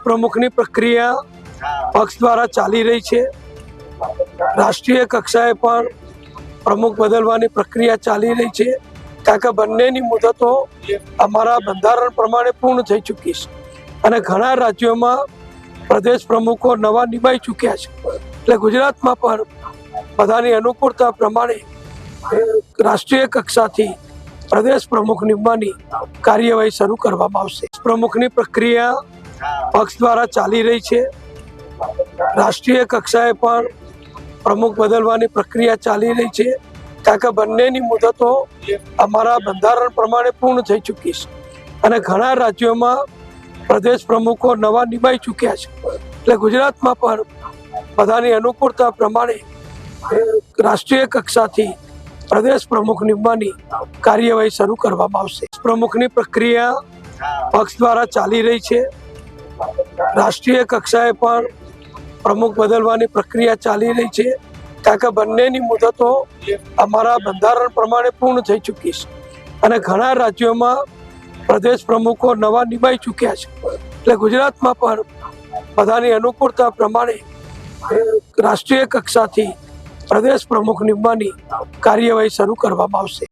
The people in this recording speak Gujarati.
પ્રમુખની પ્રક્રિયા પક્ષ દ્વારા ચાલી રહી છે। રાષ્ટ્રીય કક્ષાએ પણ પ્રમુખ બદલવાની પ્રક્રિયા ચાલી રહી છે, કારણ કે બંનેની મુદતો અમારા બંધારણ પ્રમાણે પૂર્ણ થઈ ચૂકી છે અને ઘણા રાજ્યોમાં પ્રદેશ પ્રમુખો નવા નિમાઈ ચૂક્યા છે। એટલે ગુજરાતમાં પણ બધાની અનુકૂળતા પ્રમાણે રાષ્ટ્રીય કક્ષાથી પ્રદેશ પ્રમુખ નિમવાની કાર્યવાહી શરૂ કરવામાં આવશે। પ્રમુખની પ્રક્રિયા પક્ષ દ્વારા ચાલી રહી છે। રાષ્ટ્રીય કક્ષાએ પણ પ્રમુખ બદલવાની પ્રક્રિયા ચાલી રહી છે, કારણ કે બંનેની મુદતો અમારા બંધારણ પ્રમાણે પૂર્ણ થઈ ચૂકી છે અને ઘણા રાજ્યોમાં પ્રદેશ પ્રમુખો નવા નિમાઈ ચૂક્યા છે। એટલે ગુજરાતમાં પણ બધાની અનુકૂળતા પ્રમાણે રાષ્ટ્રીય કક્ષાથી પ્રદેશ પ્રમુખ નિમવાની કાર્યવાહી શરૂ કરવામાં આવશે। પ્રમુખની પ્રક્રિયા પક્ષ દ્વારા ચાલી રહી છે। રાષ્ટ્રીય કક્ષાએ પણ પ્રમુખ બદલવાની પ્રક્રિયા ચાલી રહી છે, કારણ કે બંનેની મુદતો અમારા બંધારણ પ્રમાણે પૂર્ણ થઈ ચૂકી છે અને ઘણા રાજ્યોમાં પ્રદેશ પ્રમુખો નવા નિમાઈ ચૂક્યા છે। એટલે ગુજરાતમાં પણ બધાની અનુકૂળતા પ્રમાણે રાષ્ટ્રીય કક્ષાથી પ્રદેશ પ્રમુખ નિમવાની કાર્યવાહી શરૂ કરવામાં આવશે।